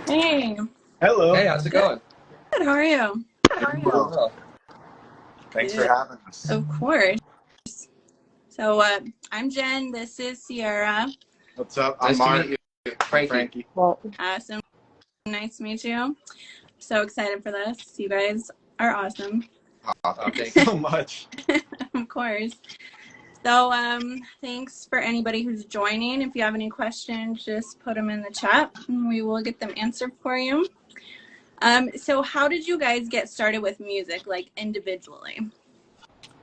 Hey, Hello. Hey, how's it going? good. How are you? Doing Doing well. well. Thanks for Good. having us. Of course. So, I'm Jen. This is Sierra. What's up? I'm Nice to meet Mark. you, I'm Frankie. Frankie. Awesome. Nice to meet you. So excited for this. You guys are awesome. Oh, thank you Thank you. so much. Of course. So, thanks for anybody who's joining. If you have any questions, just put them in the chat and we will get them answered for you. So how did you guys get started with music, like individually?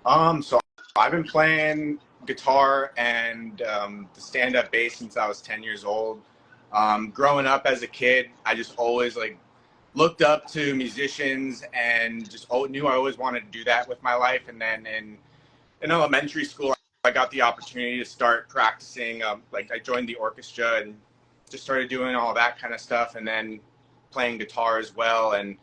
So I've been playing guitar and the stand-up bass since I was 10 years old. Growing up as a kid, I just always looked up to musicians and just knew I always wanted to do that with my life. And then in elementary school, I got the opportunity to start practicing. I joined the orchestra and just started doing all that kind of stuff, and then playing guitar as well. And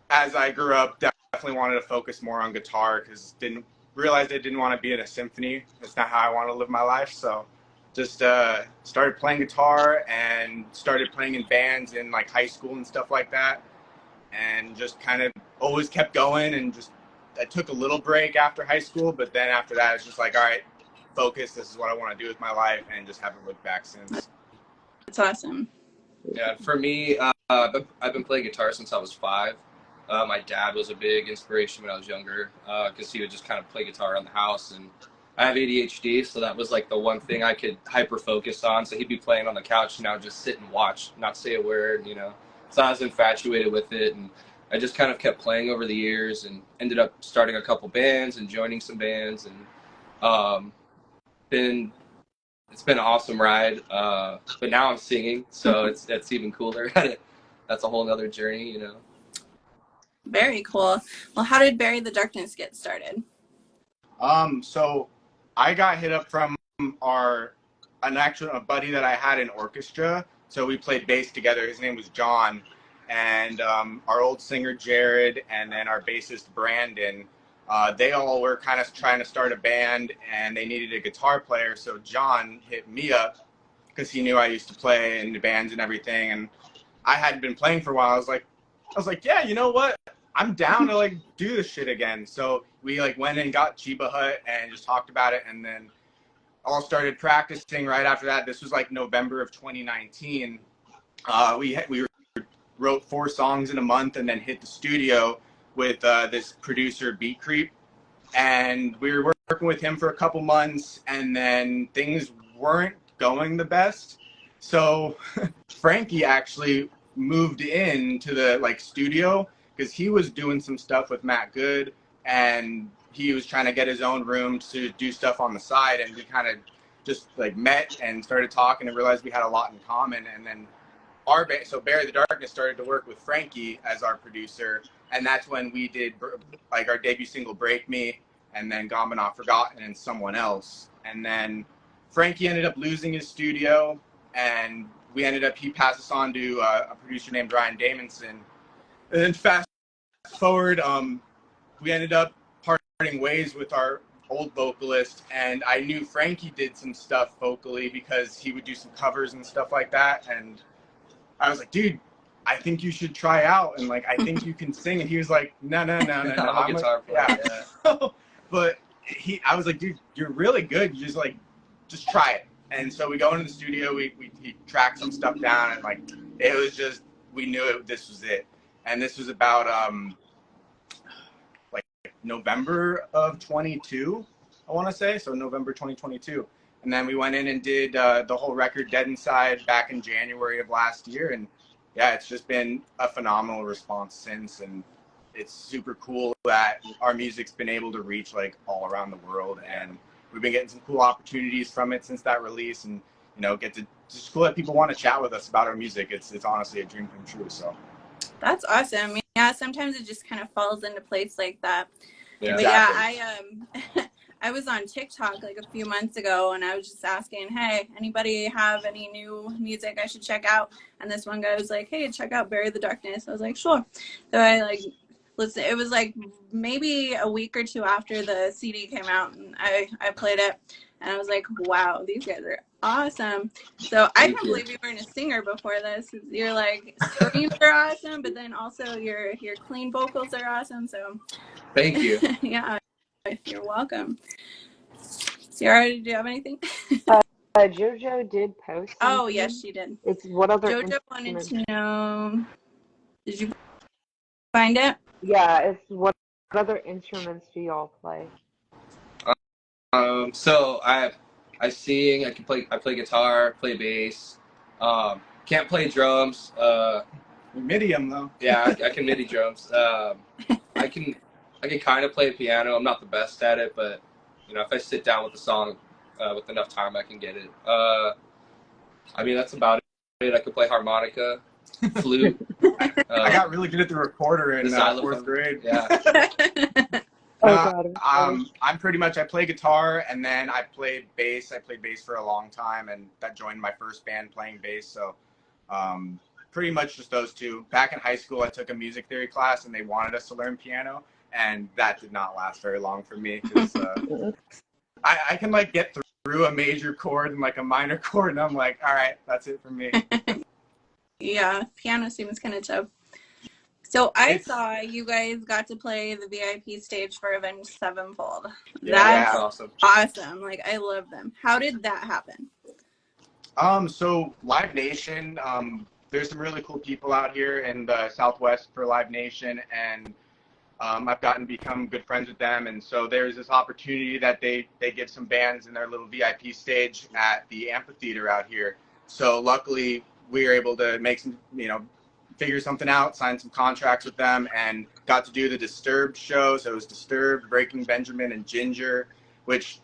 as I grew up, definitely wanted to focus more on guitar because didn't realize I didn't want to be in a symphony. That's not how I want to live my life. So just started playing guitar and started playing in bands in like high school and stuff like that, and just kind of always kept going. And just I took a little break after high school, but then after that, it's just like, all right, focus. This is what I want to do with my life, and just haven't looked back since. That's awesome. Yeah, for me, I've been playing guitar since I was 5. My dad was a big inspiration when I was younger because he would just kind of play guitar around the house. And I have ADHD, so that was like the one thing I could hyper focus on. So he'd be playing on the couch and I would just sit and watch, not say a word. So I was infatuated with it. And I just kind of kept playing over the years and ended up starting a couple bands and joining some bands. And been it's been an awesome ride. But now I'm singing, so it's even cooler. That's a whole nother journey. Very cool. Well, how did Bury the Darkness get started? So I got hit up from a buddy that I had in orchestra. So we played bass together. His name was John, and our old singer Jared, and then our bassist Brandon. They all were kind of trying to start a band, and they needed a guitar player. So John hit me up because he knew I used to play in the bands and everything, and I hadn't been playing for a while. I was like, yeah, you know what? I'm down to do this shit again. So we went and got Chiba Hut and just talked about it, and then all started practicing right after that. This was November of 2019. We wrote 4 songs in a month, and then hit the studio with this producer Beat Creep, and we were working with him for a couple months, and then things weren't going the best. So Frankie actually moved into the studio because he was doing some stuff with Matt Good, and he was trying to get his own room to do stuff on the side, and we kind of just met and started talking and realized we had a lot in common. And then our band, so Bury the Darkness, started to work with Frankie as our producer, and that's when we did our debut single Break Me, and then Gone Not Forgotten, and Someone Else. And then Frankie ended up losing his studio, and he passed us on to a producer named Ryan Damonson. And then fast forward, we ended up parting ways with our old vocalist, and I knew Frankie did some stuff vocally because he would do some covers and stuff like that. And I was like, dude, I think you should try out, and I think you can sing. And he was like, no. I'm a guitar player. Yeah. But I was like, dude, you're really good. You just try it. And so we go into the studio, he tracked some stuff down, and it was just, we knew this was it. And this was about November of 22, I want to say, so November 2022. And then we went in and did the whole record Dead Inside back in January of last year. And yeah, it's just been a phenomenal response since. And it's super cool that our music's been able to reach all around the world. And we've been getting some cool opportunities from it since that release. And, get to just cool that people want to chat with us about our music. It's honestly a dream come true. So That's awesome. Yeah, sometimes it just kind of falls into place like that. Yeah. But exactly. yeah, I was on TikTok a few months ago, and I was just asking, hey, anybody have any new music I should check out? And this one guy was like, hey, check out Bury the Darkness. I was like, sure. So I listen. It was maybe a week or 2 after the CD came out, and I played it, And I was like, wow, these guys are awesome. So I Thank can't you. believe you weren't a singer before this. You're like, screams are awesome, but then also your clean vocals are awesome. So Thank you. yeah, you're welcome. Ciara, did you have anything? JoJo did post something. Oh, yes, she did. It's what other JoJo wanted instruments? to know, did you find it? Yeah, it's what other instruments do y'all play? So I sing. I play guitar, play bass. Can't play drums. Medium though. Yeah, I can MIDI drums. I can kind of play piano. I'm not the best at it, but you know, if I sit down with the song with enough time, I can get it. I mean, that's about it. I can play harmonica, flute. I got really good at the recorder in The xylophone. 4th grade. Yeah. Oh Uh, God. I'm pretty much, I play guitar and then I played bass. I played bass for a long time and that joined my first band playing bass. So pretty much just those two. Back in high school, I took a music theory class and they wanted us to learn piano. And that did not last very long for me because I can like get through a major chord and like a minor chord and I'm like, all right, that's it for me. Yeah, piano seems kind of tough. So I It's- saw you guys got to play the VIP stage for Avenged Sevenfold. Yeah, That's that's awesome. awesome. Like, I love them. How did that happen? So Live Nation, there's some really cool people out here in the Southwest for Live Nation, and I've gotten to become good friends with them. And so there's this opportunity that they give some bands in their little VIP stage at the amphitheater out here. So luckily we were able to make some, figure something out, sign some contracts with them, and got to do the Disturbed show. So it was Disturbed, Breaking Benjamin, and Ginger, which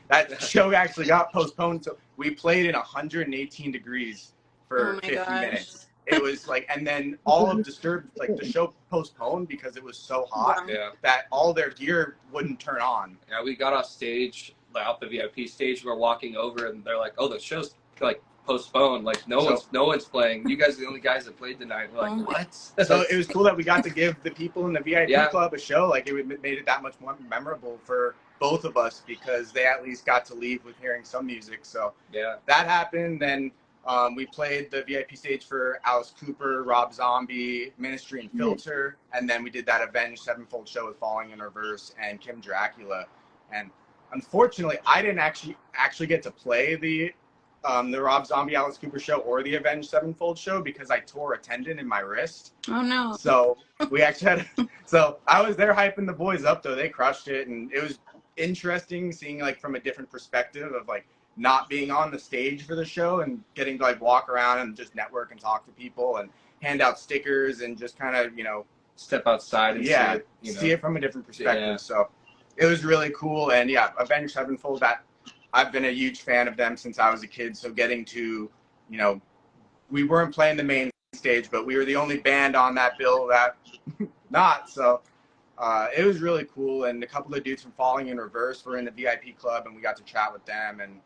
that show actually got postponed. So we played in 118 degrees for Oh my 50 gosh. minutes. It was like, and then all of Disturbed, like the show postponed because it was so hot Yeah. that all their gear wouldn't turn on. Yeah, we got off stage, like out the VIP stage. We're walking over, and they're like, "Oh, the show's like postponed. Like no one's playing. You guys are the only guys that played tonight." We're like, "What?" So it was cool that we got to give the people in the VIP Yeah. club a show. Like made it that much more memorable for both of us because they at least got to leave with hearing some music. So Yeah. that happened. Then we played the VIP stage for Alice Cooper, Rob Zombie, Ministry, and Filter. And then we did that Avenged Sevenfold show with Falling in Reverse and Kim Dracula. And unfortunately, I didn't actually get to play the Rob Zombie, Alice Cooper show or the Avenged Sevenfold show because I tore a tendon in my wrist. Oh, no. So we actually so I was there hyping the boys up though. They crushed it, and it was interesting seeing like from a different perspective of like not being on the stage for the show and getting to like walk around and just network and talk to people and hand out stickers and just kind of Step outside and see it from a different perspective. Yeah. So it was really cool. And yeah, Avenged Sevenfold, that I've been a huge fan of them since I was a kid. So getting to, we weren't playing the main stage, but we were the only band on that bill that not. So it was really cool. And a couple of dudes from Falling in Reverse were in the VIP club, and we got to chat with them, and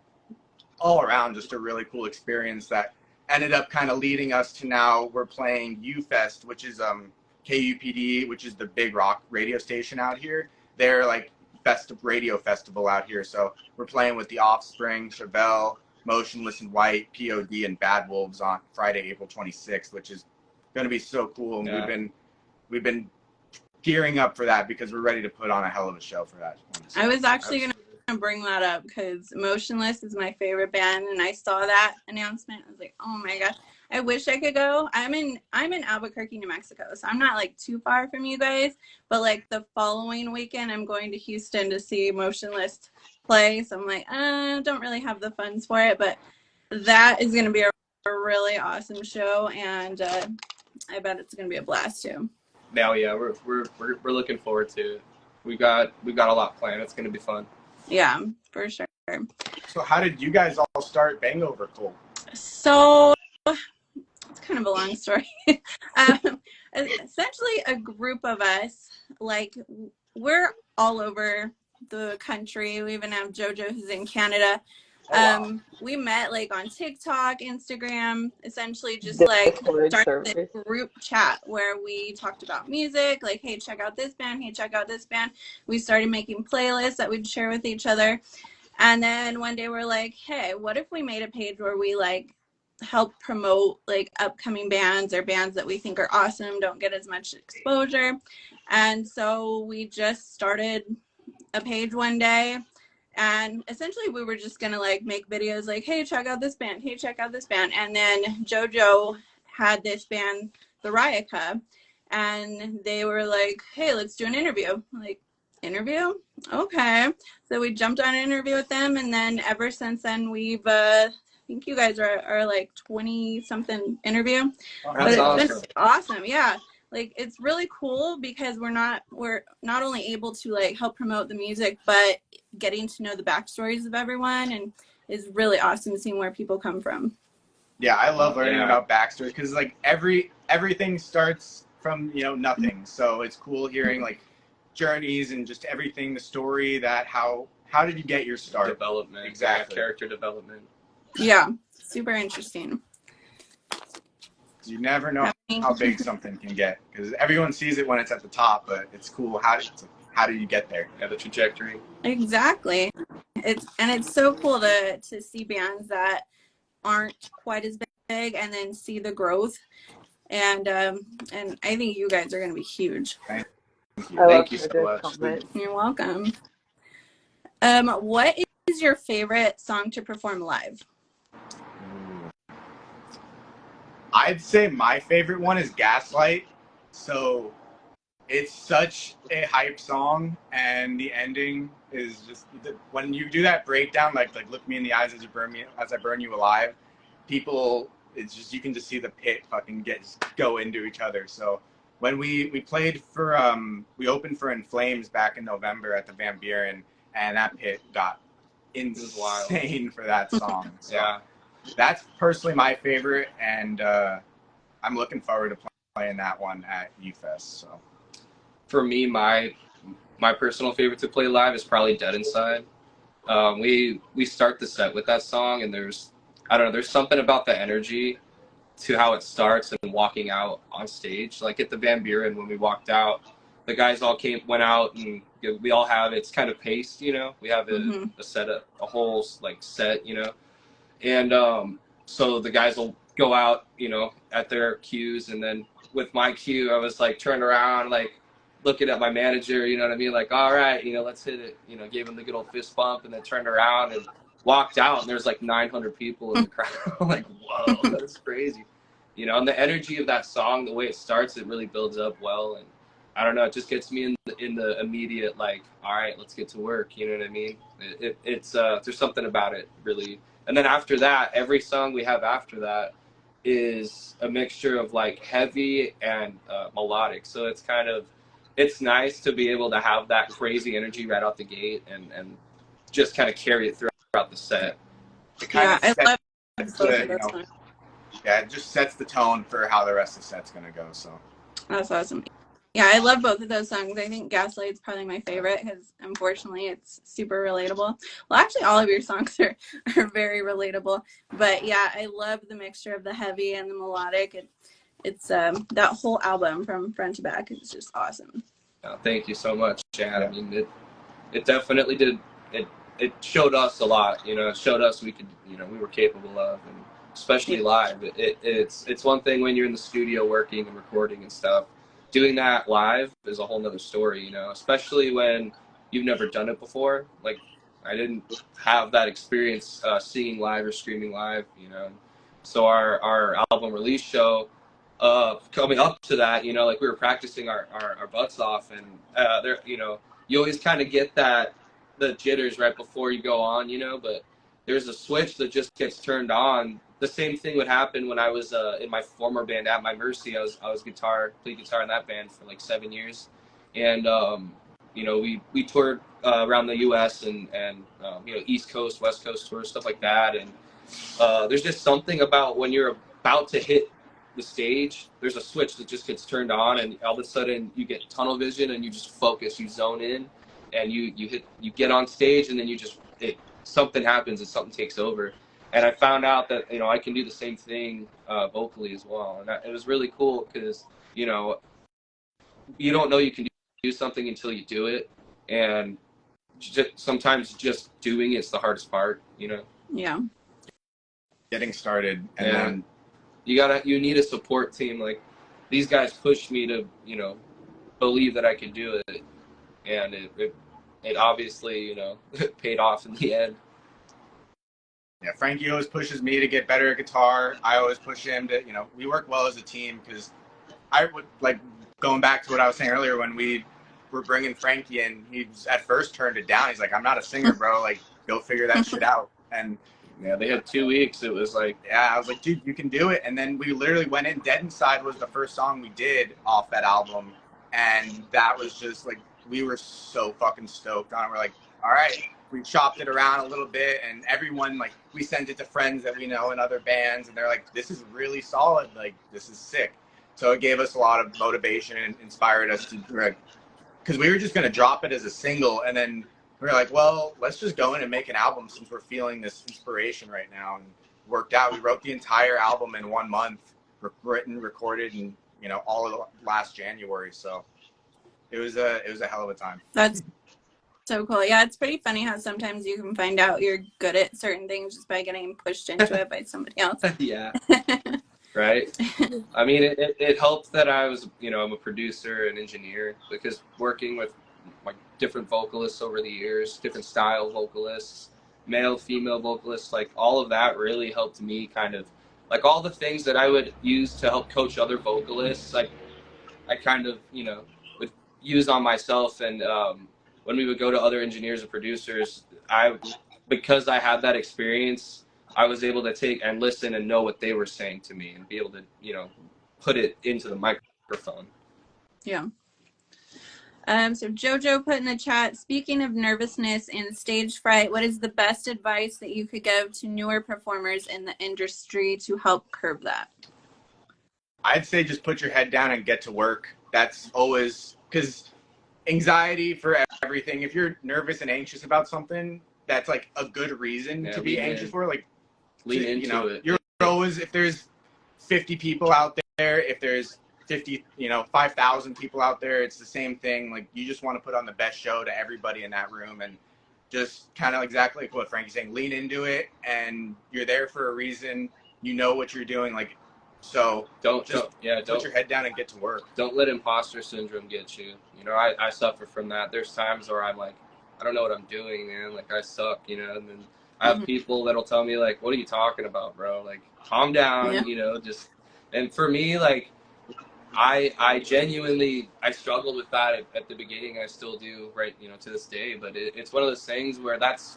all around just a really cool experience that ended up kind of leading us to now we're playing UFest, which is KUPD, which is the big rock radio station out here. They're like radio festival out here. So we're playing with The Offspring, Chevelle, Motionless in White, POD, and Bad Wolves on Friday, April 26th, which is going to be so cool. And Yeah. we've been gearing up for that because we're ready to put on a hell of a show for that. I was actually going to bring that up because Motionless is my favorite band, and I saw that announcement. I was like, oh my gosh, I wish I could go. I'm in Albuquerque, New Mexico, so I'm not like too far from you guys, but like the following weekend I'm going to Houston to see Motionless play, so I'm like, don't really have the funds for it, but that is going to be a really awesome show, and I bet it's going to be a blast too. Now, yeah, we're looking forward to it. We've got a lot planned. It's gonna be fun. Yeah, for sure. So how did you guys all start Bang Over Cool? So it's kind of a long story. Essentially a group of us, like we're all over the country. We even have JoJo who's in Canada. Wow. We met like on TikTok, Instagram, essentially just Discord started server. this group chat where we talked about music, like, hey, check out this band, hey, check out this band. We started making playlists that we'd share with each other. And then one day we're like, hey, what if we made a page where we like help promote like upcoming bands or bands that we think are awesome, don't get as much exposure. And so we just started a page one day, and essentially we were just gonna like make videos like, hey, check out this band, hey, check out this band. And then JoJo had this band, the Rayaka, and they were like, hey, let's do an interview. I'm like, interview? Okay. So we jumped on an interview with them, and then ever since then we've I think you guys are like 20 something interview. That's awesome. It's awesome. Yeah. Like it's really cool because we're not only able to like help promote the music, but getting to know the backstories of everyone, and is really awesome seeing where people come from. Yeah, I love learning about backstory because like everything starts from nothing. So it's cool hearing like journeys and just everything, the story, that how did you get your start? Development, exactly, character development. Yeah, super interesting. You never know how big something can get because everyone sees it when it's at the top, but it's cool. How do you get there? Yeah, the trajectory. Exactly. It's so cool to see bands that aren't quite as big and then see the growth. And I think you guys are going to be huge. Thank you. Thank you so much. You're welcome. What is your favorite song to perform live? I'd say my favorite one is Gaslight. So it's such a hype song, and the ending is just when you do that breakdown, like look me in the eyes as I burn you alive. People, it's just you can just see the pit fucking go into each other. So when we played for we opened for In Flames back in November at the Van Buren, and that pit got insane for that song. So yeah. That's personally my favorite, and I'm looking forward to playing that one at UFest. So, for me, my personal favorite to play live is probably Dead Inside. We start the set with that song, and there's something about the energy to how it starts and walking out on stage. Like at the Van Buren, when we walked out, the guys all went out, and we all have, it's kind of paced, we have a whole like set, and so the guys will go out, at their cues, and then with my cue, I was like turned around, like looking at my manager, you know what I mean? Like, all right, let's hit it, gave him the good old fist bump, and then turned around and walked out, and there's like 900 people in the crowd. Like, whoa, that's crazy. And the energy of that song, the way it starts, it really builds up well, and I don't know, it just gets me in the immediate, like, all right, let's get to work, you know what I mean? It's there's something about it, really. And then after that, every song we have after that is a mixture of like heavy and melodic. So it's nice to be able to have that crazy energy right out the gate and just kind of carry it throughout the set. It just sets the tone for how the rest of the set's gonna go. So that's awesome. Yeah, I love both of those songs. I think Gaslight's probably my favorite because, unfortunately, it's super relatable. Well, actually, all of your songs are very relatable. But, yeah, I love the mixture of the heavy and the melodic. It's that whole album from front to back is just awesome. Oh, thank you so much, Chad. I mean, it definitely did. It showed us a lot. It showed us we could, we were capable of, and especially live. It's one thing when you're in the studio working and recording and stuff. Doing that live is a whole nother story, especially when you've never done it before. Like, I didn't have that experience singing live or streaming live, So our album release show, coming up to that, like we were practicing our butts off, and there, you always kind of get the jitters right before you go on, but there's a switch that just gets turned on. The same thing would happen when I was in my former band, At My Mercy. I was played guitar in that band for like 7 years, and we toured around the U.S. and East Coast, West Coast tours, stuff like that. And there's just something about when you're about to hit the stage, there's a switch that just gets turned on, and all of a sudden you get tunnel vision and you just focus, you zone in, and you get on stage, and then something happens and something takes over. And I found out that, I can do the same thing vocally as well. And it was really cool because, you don't know you can do something until you do it. And sometimes just doing it's the hardest part, you know. Yeah. Getting started, and Yeah. then You need a support team. Like, these guys pushed me to, you know, believe that I could do it, and it obviously, you know, paid off in the end. yeah, Frankie always pushes me to get better at guitar. I always push him to, you know, we work well as a team, because I would, like, going back to what I was saying earlier, when we were bringing Frankie in, he at first turned it down. He's like, I'm not a singer, bro. Like, go figure that shit out. And yeah, they had 2 weeks. It was like, yeah, I was like, dude, you can do it. And then we literally went in. Dead Inside was the first song we did off that album. And that was just like, we were so fucking stoked on it. We're like, all right, we chopped it around a little bit. And everyone, like, we sent it to friends that we know in other bands. And they're like, this is really solid. Like, this is sick. So it gave us a lot of motivation and inspired us to, because we were just going to drop it as a single. And then we were like, well, let's just go in and make an album since we're feeling this inspiration right now. And worked out. We wrote the entire album in 1 month, written, recorded, and, you know, all of last January. So it was a hell of a time. That's so cool. Yeah, it's pretty funny how sometimes you can find out you're good at certain things just by getting pushed into it by somebody else. yeah. Right. I mean, it helped that I was, you know, I'm a producer and engineer, because working with like different vocalists over the years, different style vocalists, male, female vocalists, like all of that really helped me kind of, like, all the things that I would use to help coach other vocalists, like I kind of, you know, would use on myself. And when we would go to other engineers and producers, because I had that experience, I was able to take and listen and know what they were saying to me and be able to, you know, put it into the microphone. Yeah. So Jojo put in the chat, speaking of nervousness and stage fright, what is the best advice that you could give to newer performers in the industry to help curb that? I'd say just put your head down and get to work. That's always, because anxiety for everything. If you're nervous and anxious about something, that's like a good reason to be anxious for. Like, lean into it. You're always, if there's 50 people out there, if there's 5,000 people out there, it's the same thing. Like, you just want to put on the best show to everybody in that room, and just kind of exactly like what Frankie's saying, lean into it, and you're there for a reason. You know what you're doing. Like, so don't put your head down and get to work. Don't let imposter syndrome get you. You know, I suffer from that. There's times where I'm like, I don't know what I'm doing, man. Like, I suck, you know, and then I have people that'll tell me, like, what are you talking about, bro? Like, calm down, you know, just, and for me, like, I genuinely, I struggled with that at the beginning. I still do, right, you know, to this day, but it's one of those things where that's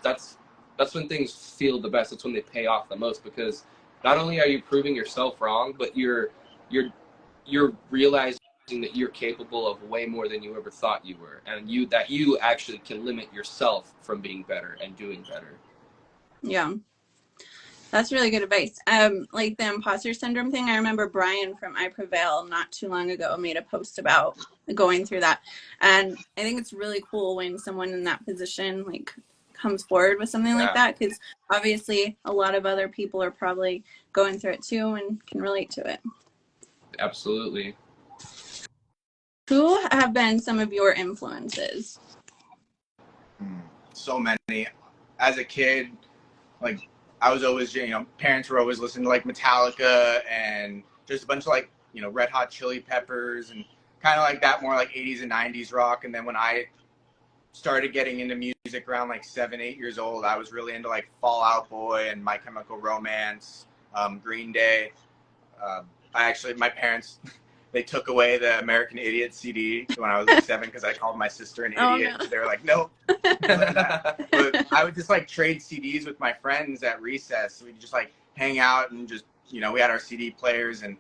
when things feel the best. That's when they pay off the most, because not only are you proving yourself wrong, but you're realizing that you're capable of way more than you ever thought you were, and you actually can limit yourself from being better and doing better. Yeah, that's really good advice. Like the imposter syndrome thing, I remember Brian from I Prevail not too long ago made a post about going through that, and I think it's really cool when someone in that position like comes forward with something like that, because obviously a lot of other people are probably going through it too and can relate to it. Absolutely. Who have been some of your influences? So many. As a kid, like, I was always, you know, parents were always listening to like Metallica and just a bunch of like, you know, Red Hot Chili Peppers and kind of like that, more like 80s and 90s rock. And then when I started getting into music around like 7, 8 years old, I was really into like Fall Out Boy and My Chemical Romance, Green Day. My parents, they took away the American Idiot CD when I was like 7 because I called my sister an idiot. No. They were like, no. But I would just like trade CDs with my friends at recess. We'd just like hang out and just, you know, we had our CD players and,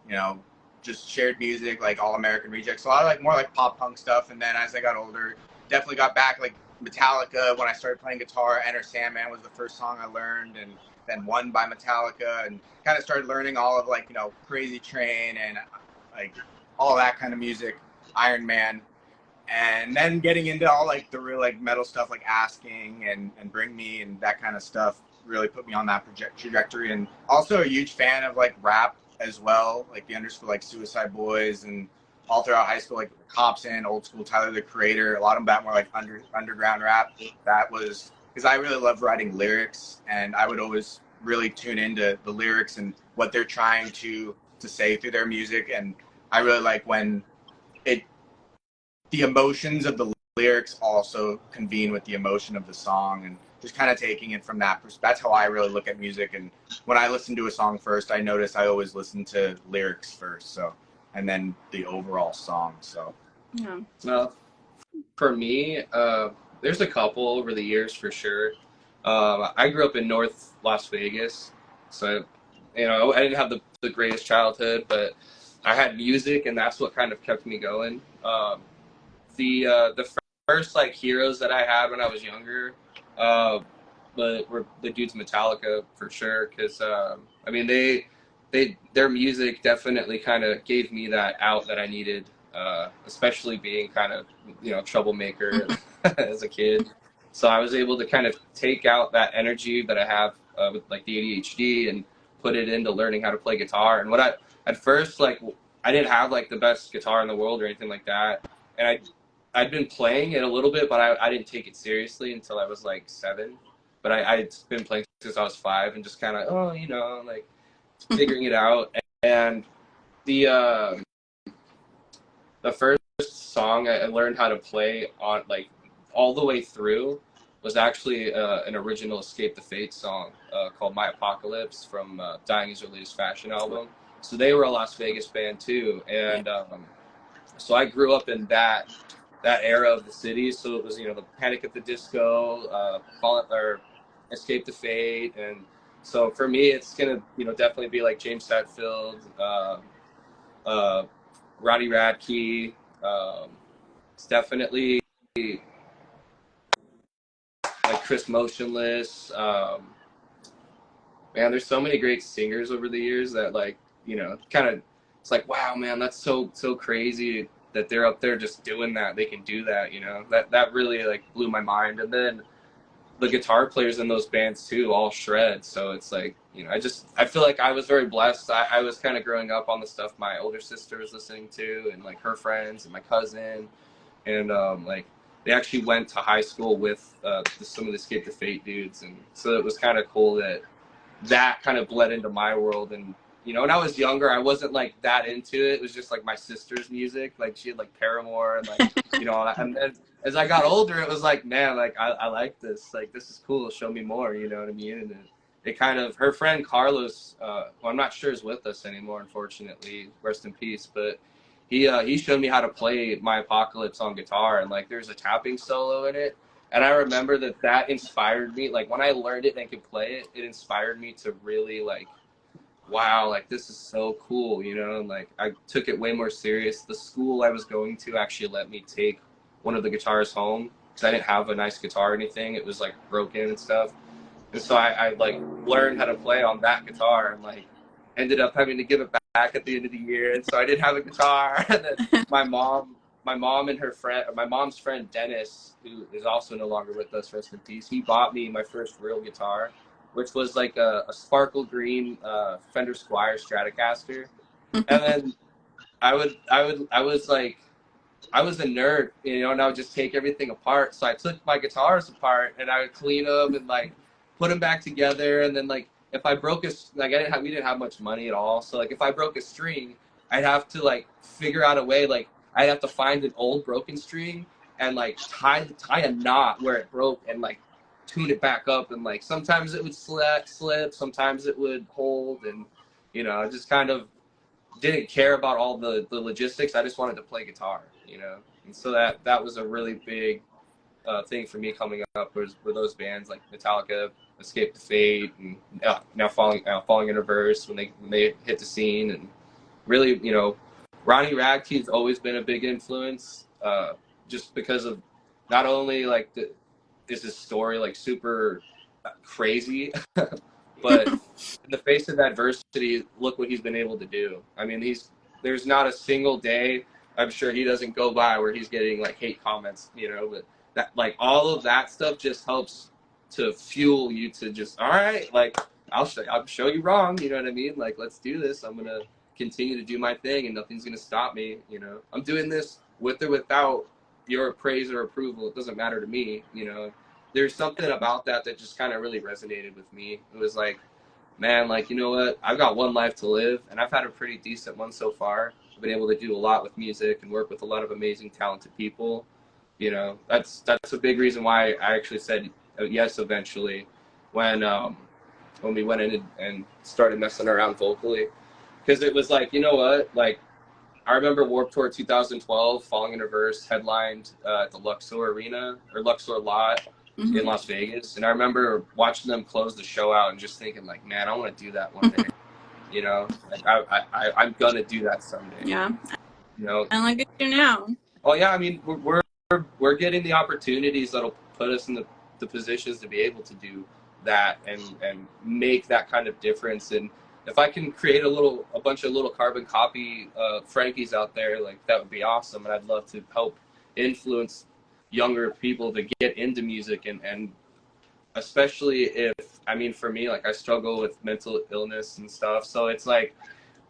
you know, just shared music, like All American Rejects. So I like more like pop punk stuff. And then as I got older, definitely got back like Metallica. When I started playing guitar, Enter Sandman was the first song I learned, and then One by Metallica, and kind of started learning all of like, you know, Crazy Train and like all that kind of music, Iron Man. And then getting into all like the real like metal stuff like Asking and Bring Me and that kind of stuff really put me on that trajectory. And also a huge fan of like rap as well, like the underscore like Suicide Boys and all throughout high school, like Hobson, old school Tyler the Creator, a lot of that more like underground rap. That was because I really love writing lyrics, and I would always really tune into the lyrics and what they're trying to say through their music. And I really like when the emotions of the lyrics also convene with the emotion of the song, and just kind of taking it from that perspective. That's how I really look at music. And when I listen to a song first, I notice I always listen to lyrics first, so, and then the overall song. So Yeah. Well, for me, there's a couple over the years for sure. I grew up in North Las Vegas, so I didn't have the greatest childhood, but I had music, and that's what kind of kept me going. The first like heroes that I had when I was younger, but were the dudes Metallica for sure, because I mean their music definitely kind of gave me that out that I needed, especially being kind of troublemaker as a kid. So I was able to kind of take out that energy that I have with like the ADHD and put it into learning how to play guitar. And what I at first like I didn't have like the best guitar in the world or anything like that, and I'd been playing it a little bit, but I didn't take it seriously until I was like 7. But I'd been playing since I was 5 and just kind of, like figuring it out. And the first song I learned how to play on like all the way through was actually an original Escape the Fate song called My Apocalypse from Dying Is Your Latest Fashion album. So they were a Las Vegas band too. And so I grew up in that era of the city. So it was, the Panic at the Disco, Escape the Fate. And so for me, it's going to, definitely be like James Hetfield, Roddy Radke. It's definitely like Chris Motionless. Man, there's so many great singers over the years that like, kind of, it's like, wow, man, that's so crazy that they're up there just doing that. They can do that, that really like blew my mind. And then the guitar players in those bands too, all shred. So it's like, I feel like I was very blessed. I was kind of growing up on the stuff my older sister was listening to, and like her friends and my cousin. And like they actually went to high school with some of the Escape the Fate dudes. And so it was kind of cool that kind of bled into my world. And when I was younger, I wasn't like that into it. It was just like my sister's music. Like she had like Paramore and like, and as I got older, it was like, man, like I like this. Like this is cool. Show me more. You know what I mean? And it kind of, her friend Carlos, who I'm not sure is with us anymore, unfortunately, rest in peace. But he showed me how to play My Apocalypse on guitar, and like there's a tapping solo in it. And I remember that inspired me. Like when I learned it and could play it, it inspired me to really like, wow, like this is so cool, and like I took it way more serious. The school I was going to actually let me take one of the guitars home because I didn't have a nice guitar or anything. It was like broken and stuff. And so I like learned how to play on that guitar, and like ended up having to give it back at the end of the year. And so I didn't have a guitar. And then my mom and my mom's friend Dennis, who is also no longer with us, rest in peace, he bought me my first real guitar, which was like a sparkle green Fender Squier Stratocaster. And then I was a nerd, and I would just take everything apart. So I took my guitars apart and I would clean them and like put them back together. And then like if I broke we didn't have much money at all. So like if I broke a string, I'd have to like figure out a way, like I'd have to find an old broken string and like tie a knot where it broke and like tune it back up. And like sometimes it would slip, sometimes it would hold. And I just kind of didn't care about all the logistics. I just wanted to play guitar, and so that was a really big thing for me coming up were those bands like Metallica, Escape the Fate, and now Falling in Reverse when they hit the scene. And really, Ronnie Radke's always been a big influence, just because of not only like is his story like super crazy, but in the face of adversity, look what he's been able to do. I mean, there's not a single day I'm sure he doesn't go by where he's getting like hate comments, but that like all of that stuff just helps to fuel you to just, all right, like I'll show you wrong, you know what I mean? Like let's do this. I'm gonna continue to do my thing, and nothing's gonna stop me. You know, I'm doing this with or without your praise or approval. It doesn't matter to me. You know, there's something about that that just kind of really resonated with me. It was like, man, like, you know what? I've got one life to live, and I've had a pretty decent one so far. I've been able to do a lot with music and work with a lot of amazing, talented people. You know, that's a big reason why I actually said yes eventually when we went in and started messing around vocally, because it was like, you know what, like, I remember Warped Tour 2012, Falling in Reverse headlined at the Luxor Arena or Luxor Lot in Las Vegas, and I remember watching them close the show out and just thinking, like, man, I want to do that one day. You know, like I'm gonna do that someday. Yeah. You know, And look at you now. Oh yeah, I mean, we're getting the opportunities that'll put us in the positions to be able to do that and make that kind of difference. And if I can create a bunch of little carbon copy Frankies out there, like, that would be awesome. And I'd love to help influence younger people to get into music, and especially if, I mean, for me, like, I struggle with mental illness and stuff, so it's like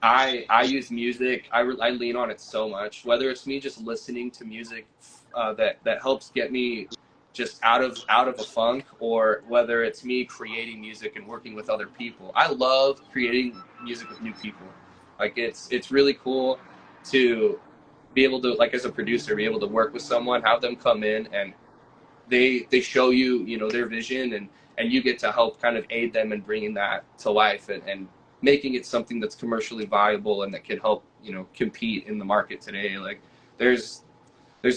I use music, I lean on it so much, whether it's me just listening to music that helps get me just out of a funk, or whether it's me creating music and working with other people. I love creating music with new people. Like, it's really cool to be able to, like, as a producer, be able to work with someone, have them come in, and they show you, you know, their vision, and you get to help kind of aid them in bringing that to life and making it something that's commercially viable and that can help, you know, compete in the market today. Like, there's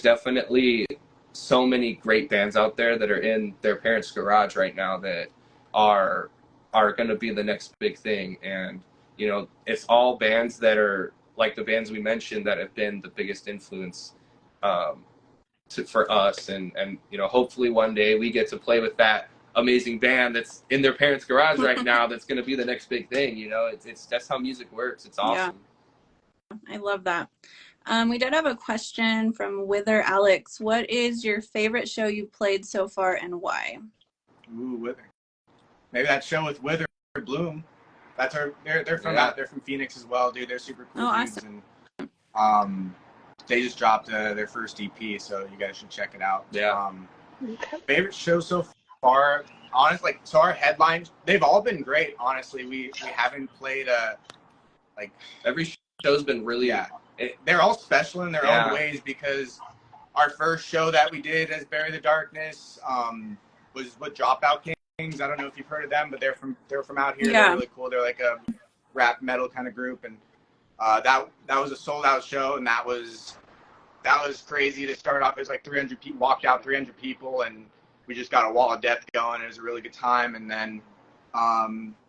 definitely so many great bands out there that are in their parents' garage right now that are going to be the next big thing. And, you know, it's all bands that are like the bands we mentioned that have been the biggest influence for us. And, you know, hopefully one day we get to play with that amazing band that's in their parents' garage right now that's going to be the next big thing. You know, it's that's how music works. It's awesome. Yeah. I love that. We did have a question from Wither Alex. What is your favorite show you've played so far, and why? Ooh, Wither. Maybe that show with Wither Bloom. That's they're from Yeah. they're from Phoenix as well, dude. They're super cool dudes, Awesome. and they just dropped their first EP, so you guys should check it out. Yeah. Favorite show so far, honestly, like, so our headlines, they've all been great. Honestly, we haven't played like, Every show's been really they're all special in their Yeah. own ways, because our first show that we did as Bury the Darkness was with Dropout Kings. I don't know if you've heard of them, but they're from out here. Yeah. They're really cool. They're like a rap metal kind of group, and that was a sold out show, and that was crazy to start off. It was like 300 people, walked out 300 people, and we just got a wall of death going. It was a really good time. And then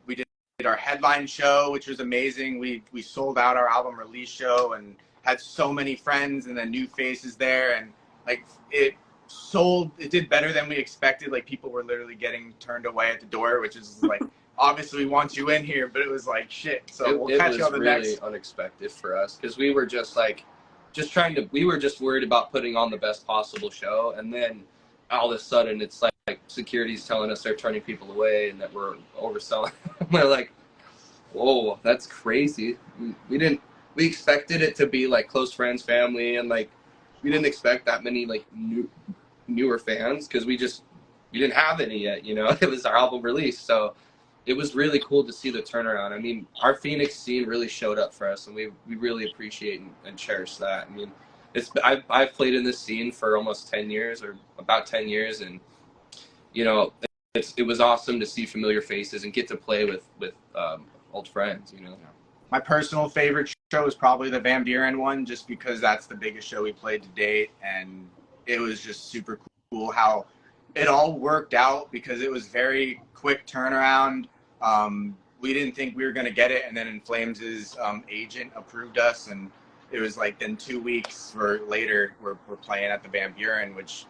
we did our headline show, which was amazing. We sold out our album release show and had so many friends and then new faces there, and like, it did better than we expected. Like, people were literally getting turned away at the door, which is like, obviously we want you in here, but it was like, shit. So we'll catch you on the really next. Unexpected for us, because we were just like, we were just worried about putting on the best possible show, and then all of a sudden it's like security's telling us they're turning people away and that we're overselling. We're like, whoa, that's crazy. We expected it to be like close friends, family, and like, we didn't expect that many like newer fans, because we didn't have any yet, you know. It was our album release, so it was really cool to see the turnaround. I mean, our Phoenix scene really showed up for us, and we really appreciate and cherish that. I mean, I've played in this scene for almost 10 years, or about 10 years, and, you know, it was awesome to see familiar faces and get to play with old friends, you know. My personal favorite show is probably the Van Buren one, just because that's the biggest show we played to date, and it was just super cool how it all worked out, because it was very quick turnaround. We didn't think we were going to get it, and then In Flames' agent approved us, and it was like then 2 weeks later we're playing at the Van Buren, which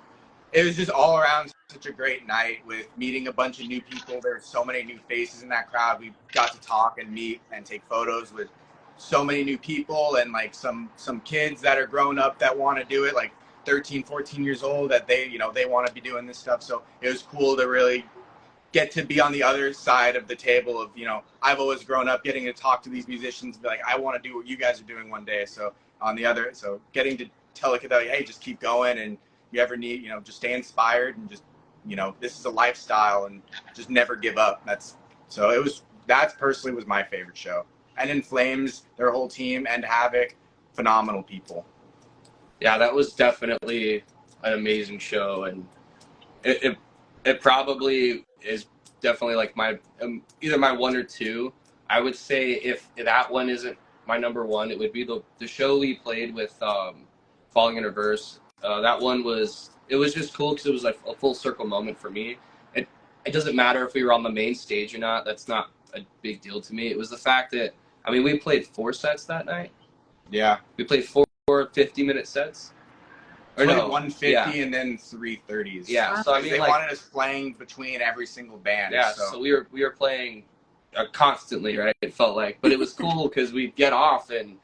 it was just all around such a great night with meeting a bunch of new people. There were so many new faces in that crowd. We got to talk and meet and take photos with so many new people, and like some kids that are grown up that want to do it, like 13, 14 years old, that they want to be doing this stuff. So it was cool to really get to be on the other side of the table of, I've always grown up getting to talk to these musicians and be like, I want to do what you guys are doing one day. So getting to tell a kid that, hey, just keep going, and you ever need, just stay inspired, and just, this is a lifestyle, and just never give up. That personally was my favorite show. And In Flames, their whole team, and Havoc, phenomenal people. Yeah, that was definitely an amazing show, and it probably is definitely like my either my one or two. I would say if that one isn't my number one, it would be the show we played with Falling in Reverse. That one was just cool because it was like a full circle moment for me. It doesn't matter if we were on the main stage or not. That's not a big deal to me. It was the fact that, I mean, we played 4 sets that night. Yeah. We played 4 50-minute sets. Or no, 150 yeah. And then 3 30s. Yeah, so I mean, they wanted us playing between every single band. Yeah, so we were playing constantly, right? It felt like, but it was cool because we'd get off and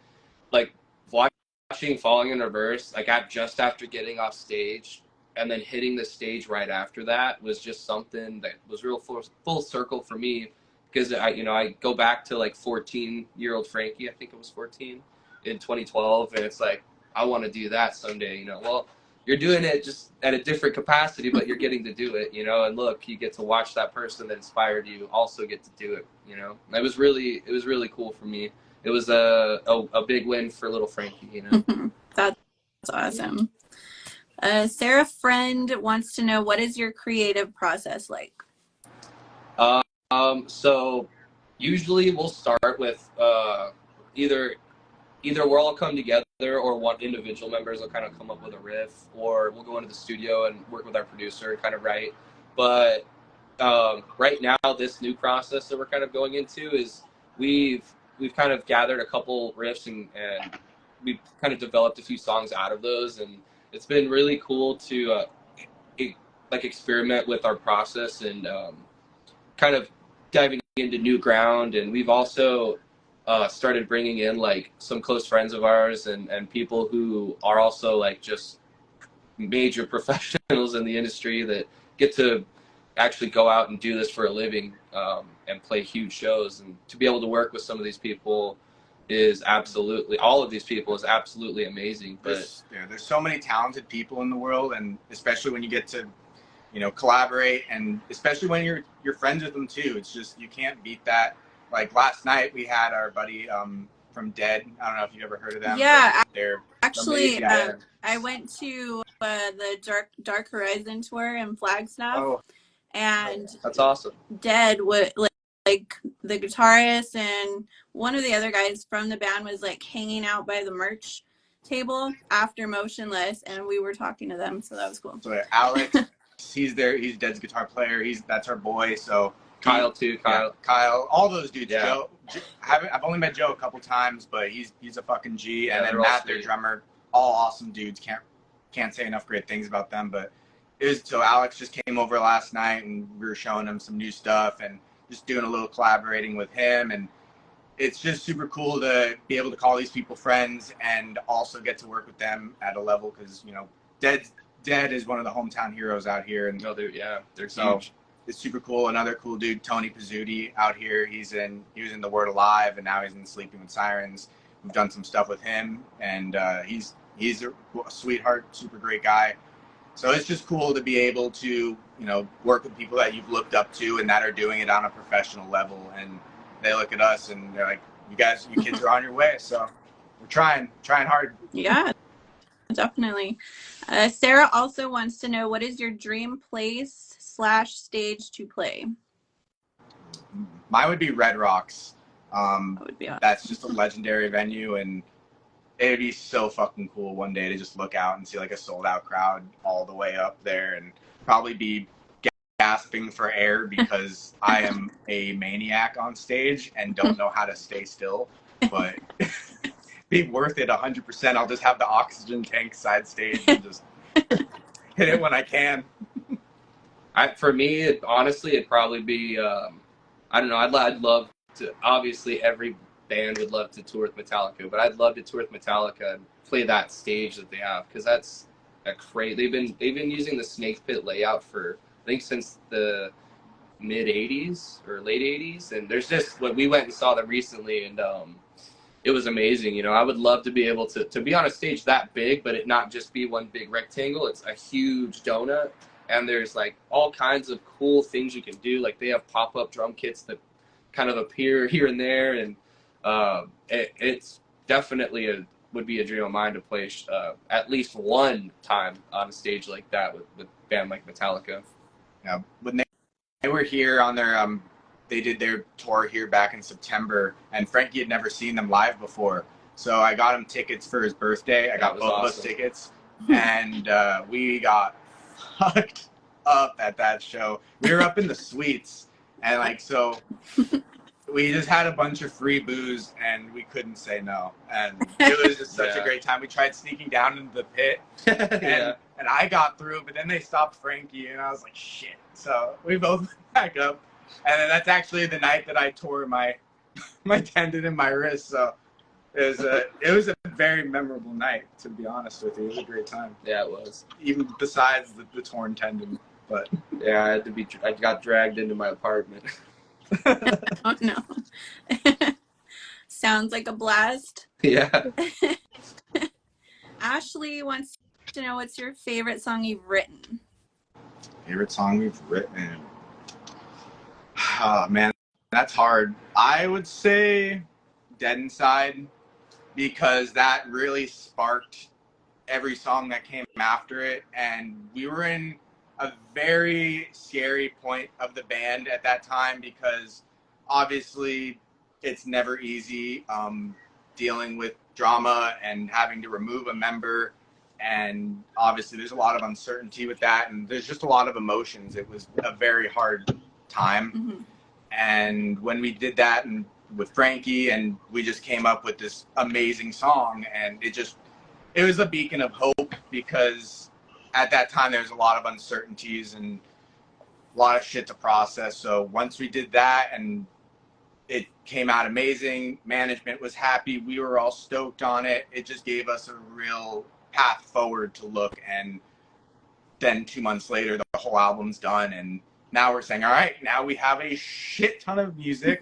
like watching Falling in Reverse, like just after getting off stage, and then hitting the stage right after that was just something that was real full circle for me, because I go back to like 14-year-old Frankie, I think it was 14, in 2012, and it's like, I want to do that someday, Well, you're doing it just at a different capacity, but you're getting to do it, and look, you get to watch that person that inspired you also get to do it, It was really cool for me. It was a big win for little Frankie, That's awesome. Sarah Friend wants to know, what is your creative process like? So usually we'll start with either we'll all come together, or one individual members will kind of come up with a riff, or we'll go into the studio and work with our producer and kind of write. But right now, this new process that we're kind of going into is we've kind of gathered a couple riffs and we've kind of developed a few songs out of those, and it's been really cool to experiment with our process and kind of diving into new ground. And we've also started bringing in like some close friends of ours and people who are also like just major professionals in the industry that get to actually go out and do this for a living and play huge shows. And to be able to work with some of these people all of these people is absolutely amazing. But there's so many talented people in the world, and especially when you get to collaborate, and especially when you're friends with them too. It's just, you can't beat that. Like last night we had our buddy from Dead. I don't know if you've ever heard of them. Yeah, they're actually I went to the Dark Horizon tour in Flagstaff. Oh, and that's awesome. Dead would like the guitarist and one of the other guys from the band was like hanging out by the merch table after Motionless, and we were talking to them, so that was cool. So Alex, he's Dead's guitar player. That's our boy. So Kyle too. Kyle, all those dudes. Yeah. Joe, I've only met Joe a couple times, but he's a fucking G. Yeah, and then Matt, their drummer, all awesome dudes. Can't say enough great things about them. But so Alex just came over last night, and we were showing him some new stuff and just doing a little collaborating with him. And it's just super cool to be able to call these people friends and also get to work with them at a level, because Dead is one of the hometown heroes out here, and they're huge. It's super cool. Another cool dude, Tony Pizzuti, out here. He was in The Word Alive, and now he's in Sleeping with Sirens. We've done some stuff with him, and he's a sweetheart, super great guy. So it's just cool to be able to work with people that you've looked up to and that are doing it on a professional level, and they look at us and they're like, you kids are on your way. So we're trying hard. Yeah, definitely. Sarah also wants to know, what is your dream place / stage to play? Mine would be Red Rocks. That would be awesome. That's just a legendary venue, and it'd be so fucking cool one day to just look out and see like a sold out crowd all the way up there, and probably be gasping for air because I am a maniac on stage and don't know how to stay still. But be worth it 100%. I'll just have the oxygen tank side stage and just hit it when I can. For me, honestly, it'd probably be, I don't know, I'd love to, obviously every band would love to tour with Metallica, but I'd love to tour with Metallica and play that stage that they have, because that's a great, they've been using the Snake Pit layout for, I think, since the mid 80s or late 80s, and there's just when we went and saw them recently, and it was amazing. You know, I would love to be able to be on a stage that big, but it not just be one big rectangle. It's a huge donut, and there's like all kinds of cool things you can do. Like they have pop-up drum kits that kind of appear here and there, and it's definitely would be a dream of mine to play at least one time on a stage like that with a band like Metallica. Yeah, when they were here on their they did their tour here back in September, and Frankie had never seen them live before, so I got him tickets for his birthday. I got both of us tickets, and we got fucked up at that show. We were up in the suites, and like so. We just had a bunch of free booze, and we couldn't say no. And it was just such a great time. We tried sneaking down into the pit, and I got through, but then they stopped Frankie, and I was like, shit. So we both went back up. And then that's actually the night that I tore my tendon in my wrist. So it was a very memorable night, to be honest with you. It was a great time. Yeah, it was. Even besides the torn tendon. But yeah, I got dragged into my apartment. Oh no. Sounds like a blast. Yeah. Ashley wants to know, what's your favorite song you've written? Favorite song we've written? Oh, man, that's hard. I would say Dead Inside, because that really sparked every song that came after it, and we were in a very scary point of the band at that time, because obviously it's never easy dealing with drama and having to remove a member, and obviously there's a lot of uncertainty with that, and there's just a lot of emotions. It was a very hard time. Mm-hmm. And when we did that and with Frankie, and we just came up with this amazing song, and it was a beacon of hope, because at that time, there was a lot of uncertainties and a lot of shit to process. So once we did that and it came out amazing, management was happy, we were all stoked on it. It just gave us a real path forward to look. And then 2 months later, the whole album's done. And now we're saying, all right, now we have a shit ton of music.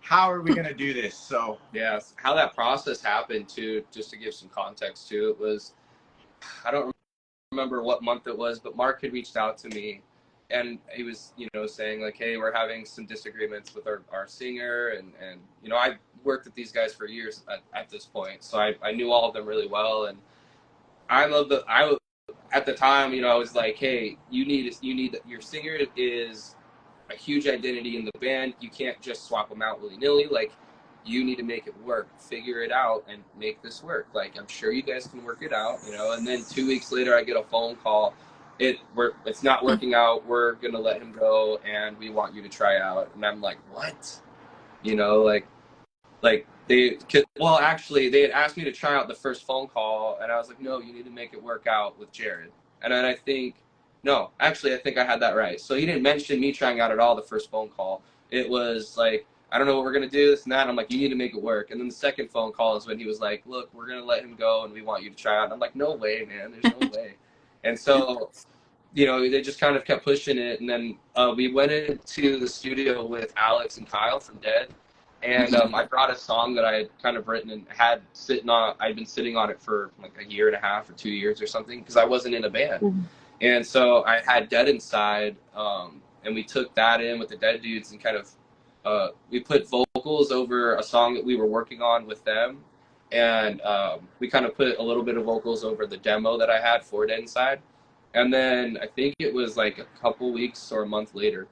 How are we going to do this? So yeah, how that process happened too, just to give some context to it, was, I don't remember what month it was, but Mark had reached out to me, and he was, saying like, hey, we're having some disagreements with our singer, and I worked with these guys for years at this point, so I knew all of them really well, and at the time, I was like, hey, you need your singer is a huge identity in the band. You can't just swap them out willy-nilly. Like, you need to make it work, figure it out, and make this work. Like, I'm sure you guys can work it out, And then 2 weeks later, I get a phone call. It's not working out. We're gonna let him go, and we want you to try out. And I'm like, what? Actually, they had asked me to try out the first phone call, and I was like, no, you need to make it work out with Jared. And then I think I had that right. So he didn't mention me trying out at all the first phone call. It was like, I don't know what we're going to do, this and that. And I'm like, you need to make it work. And then the second phone call is when he was like, look, we're going to let him go, and we want you to try out. And I'm like, no way, man. There's no way. And so, they just kind of kept pushing it. And then we went into the studio with Alex and Kyle from Dead. And I brought a song that I had kind of written and I'd been sitting on it for like a year and a half or 2 years or something, because I wasn't in a band. Mm-hmm. And so I had Dead Inside, and we took that in with the Dead dudes and kind of, we put vocals over a song that we were working on with them. And we kind of put a little bit of vocals over the demo that I had for Dead Inside. And then I think it was like a couple weeks or a month later,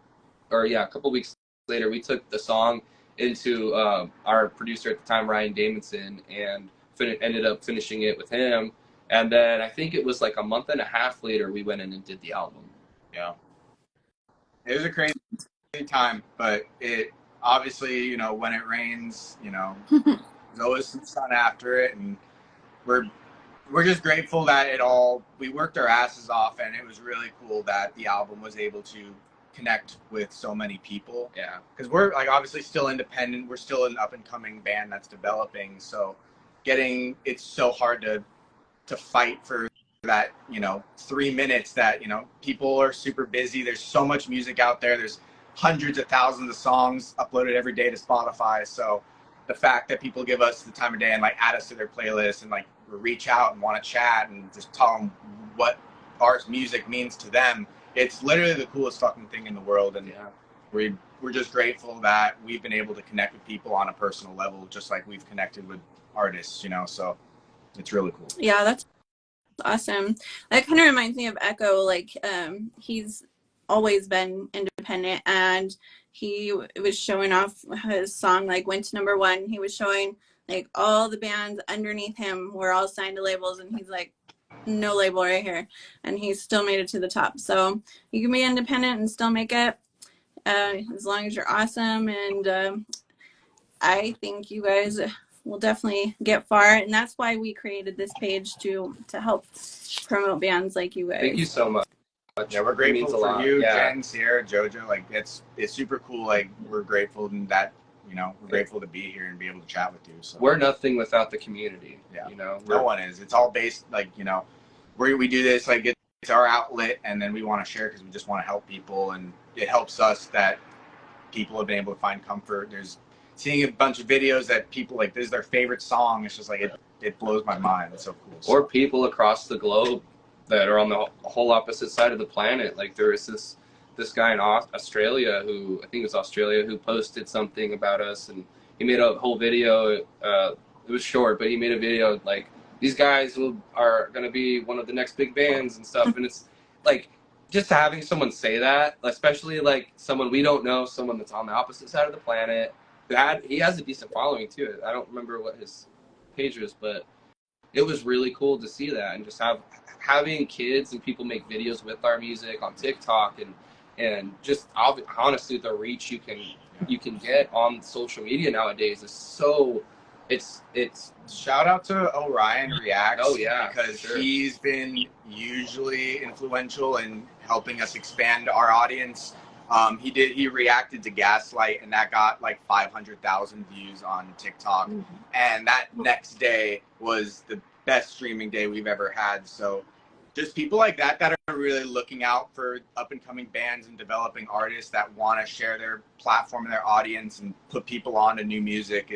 a couple weeks later, we took the song into our producer at the time, Ryan Damonson, and ended up finishing it with him. And then I think it was like a month and a half later, we went in and did the album. Yeah. It was a crazy time, but it obviously, when it rains, there's always some sun after it. And we're just grateful that we worked our asses off, and it was really cool that the album was able to connect with so many people. Yeah. Because we're like obviously still independent. We're still an up and coming band that's developing. So it's so hard to fight for that, 3 minutes that, people are super busy. There's so much music out there. There's hundreds of thousands of songs uploaded every day to Spotify. So the fact that people give us the time of day and like add us to their playlist and like reach out and want to chat and just tell them what our music means to them, it's literally the coolest fucking thing in the world. And we're just grateful that we've been able to connect with people on a personal level, just like we've connected with artists, you know, so it's really cool. Yeah, that's awesome. That kind of reminds me of Echo. Like, he's always been independent, and he was showing off his song, like, went to #1. He was showing, like, all the bands underneath him were all signed to labels, and he's like, no label right here. And he still made it to the top. So you can be independent and still make it, as long as you're awesome. And I think you guys will definitely get far, and that's why we created this page to help promote bands like you guys. Thank you so much. Yeah, we're grateful for you, Jen, Sierra, JoJo. Like, it's super cool. Like, we're grateful that, you know, we're grateful to be here and be able to chat with you. So we're nothing without the community. Yeah, you know, no one is. It's all based, like, you know, we do this, like, it's our outlet, and then we want to share because we just want to help people, and it helps us that people have been able to find comfort. There's seeing a bunch of videos that people, like, this is their favorite song. It's just like, it blows my mind. It's so cool. Or people across the globe that are on the whole opposite side of the planet. Like, there is this guy in Australia who, I think it was Australia, who posted something about us, and he made a whole video. It was short, but he made a video like, these guys are going to be one of the next big bands and stuff. And it's like, just having someone say that, especially like someone we don't know, someone that's on the opposite side of the planet, he has a decent following too. I don't remember what his page was, but it was really cool to see that, and just having kids and people make videos with our music on TikTok, and just honestly the reach you can get on social media nowadays is so, it's shout out to Orion Reacts. Oh yeah, because sure. He's been hugely influential in helping us expand our audience. He reacted to Gaslight, and that got like 500,000 views on TikTok. Mm-hmm. And that next day was the best streaming day we've ever had. So just people like that are really looking out for up and coming bands and developing artists that want to share their platform and their audience and put people on to new music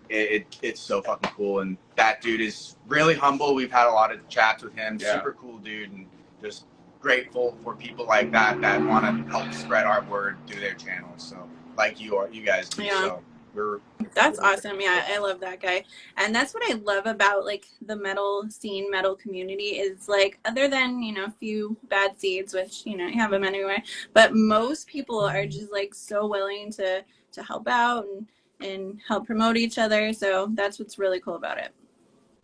it's so fucking cool. And that dude is really humble. We've had a lot of chats with him. Yeah. Super cool dude, and just grateful for people like that want to help spread our word through their channels. So like you guys do. Yeah. So that's awesome. Yeah, I love that guy. And that's what I love about like the metal scene, metal community, is like, other than, you know, a few bad seeds, which, you know, you have them anyway, but most people are just like so willing to help out and help promote each other. So that's what's really cool about it.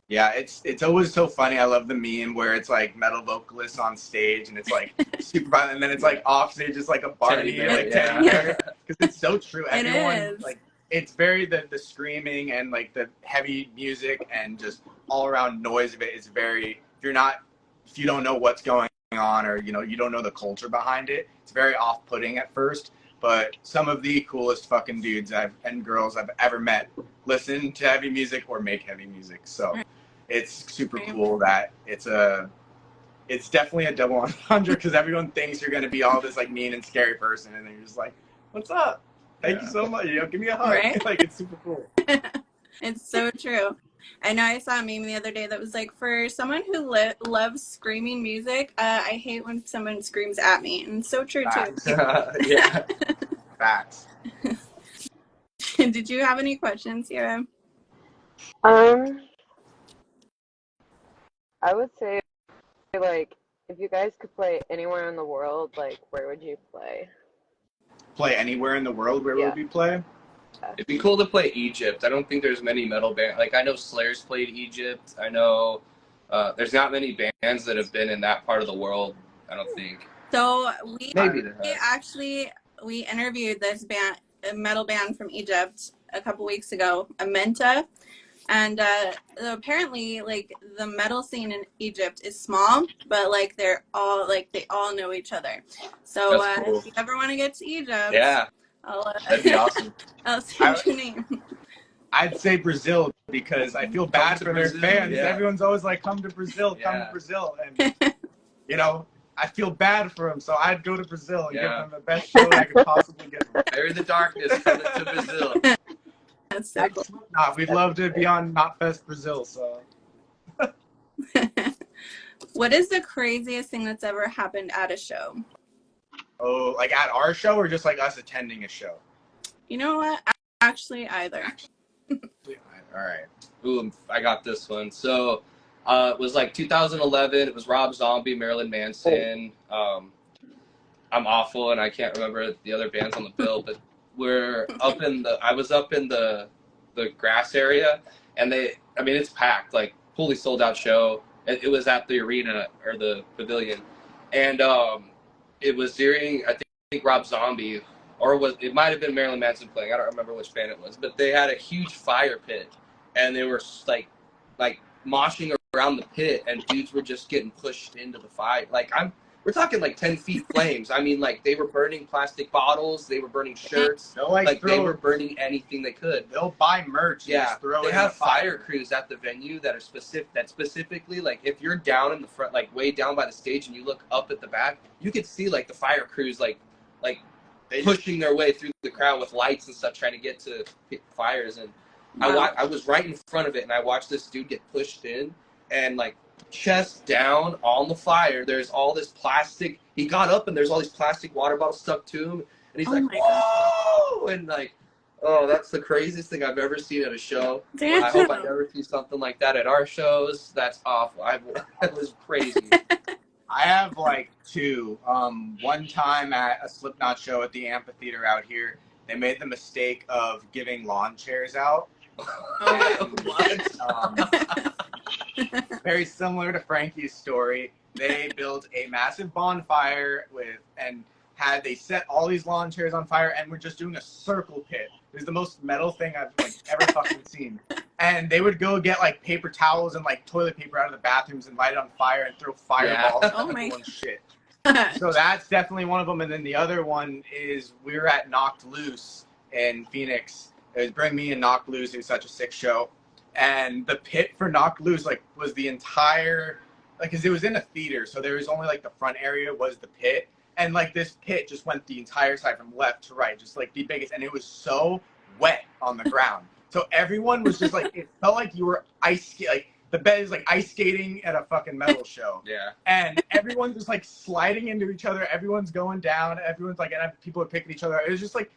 Yeah, it's always so funny. I love the meme where it's like metal vocalists on stage, and it's like super violent, and then it's like off stage, just like a party, because it's so true. Everyone, like, it's very the screaming and like the heavy music and just all around noise of it is very. If you don't know what's going on, or, you know, you don't know the culture behind it, it's very off-putting at first. But some of the coolest fucking dudes and girls I've ever met listen to heavy music or make heavy music. So it's super cool that it's definitely a double entendre, because everyone thinks you're going to be all this like mean and scary person, and then you're just like, what's up? Thank you so much. You know, give me a hug. Right? Like, it's super cool. It's so true. I know I saw a meme the other day that was like, for someone who loves screaming music, I hate when someone screams at me. And it's so true, Facts. too. Yeah. Facts. Did you have any questions, Sierra? I would say, like, if you guys could play anywhere in the world, like, where would you play? Play anywhere in the world? Where would we play? It'd be cool to play Egypt. I don't think there's many metal bands. Like, I know Slayer's played Egypt. I know there's not many bands that have been in that part of the world, I don't think. So we interviewed this band, a metal band from Egypt, a couple weeks ago, Amenta. And apparently, like, the metal scene in Egypt is small, but like they all know each other. So cool. If you ever want to get to Egypt, that'd be awesome. I'll send you a name. I'd say Brazil, because I feel bad for their fans. Yeah. Everyone's always like, come to Brazil, come to Brazil. And, you know, I feel bad for him, so I'd go to Brazil and Yeah. give him the best show that I could possibly give him. Bury the Darkness coming to Brazil. That's so cool. Nah, we'd love to be on Knotfest Brazil. So What is the craziest thing that's ever happened at a show? oh, like at our show or just like us attending a show? You know what? Actually, either. All right. Ooh, I got this one. So, it was like 2011. It was Rob Zombie, Marilyn Manson. I'm awful, and I can't remember the other bands on the bill, but I was up in the grass area, and it's packed, like fully sold out show. It was at the arena or the pavilion, and it was during I think Rob Zombie, or it might have been Marilyn Manson playing. I don't remember which band it was, but they had a huge fire pit, and they were like moshing around the pit, and dudes were just getting pushed into the fire. We're talking like 10 feet flames. I mean, like they were burning plastic bottles, they were burning shirts, they were burning anything they could. They'll buy merch. And Yeah, just throw they it have in the fire crews at the venue that are specifically like if you're down in the front, like way down by the stage, and you look up at the back, you could see like the fire crews like pushing their way through the crowd with lights and stuff, trying to get to fires. And Wow. I was right in front of it, and I watched this dude get pushed in, and like chest down on the fire. There's all this plastic. He got up, and there's all these plastic water bottles stuck to him, and he's Oh like, my "Whoa!" And like, oh, that's the craziest thing I've ever seen at a show. Damn. I hope I never see something like that at our shows. That's awful. That was crazy. I have like two. One time at a Slipknot show at the amphitheater out here, they made the mistake of giving lawn chairs out. What? Very similar to Frankie's story. They built a massive bonfire they set all these lawn chairs on fire, and we're just doing a circle pit. It was the most metal thing I've ever fucking seen. And they would go get like paper towels and like toilet paper out of the bathrooms and light it on fire and throw fireballs Oh at my everyone's shit. So that's definitely one of them. And then the other one is we were at Knocked Loose in Phoenix. It was Bring Me and Knocked Loose. It was such a sick show. And the pit for Knocked Loose was the entire, because it was in a theater, so there was only like the front area was the pit. And like this pit just went the entire side from left to right, just like the biggest. And it was so wet on the ground. So everyone was just like, it felt like you were the bed is like ice skating at a fucking metal show. Yeah. And everyone's just like sliding into each other. Everyone's going down. Everyone's like, and people are picking each other. It was just like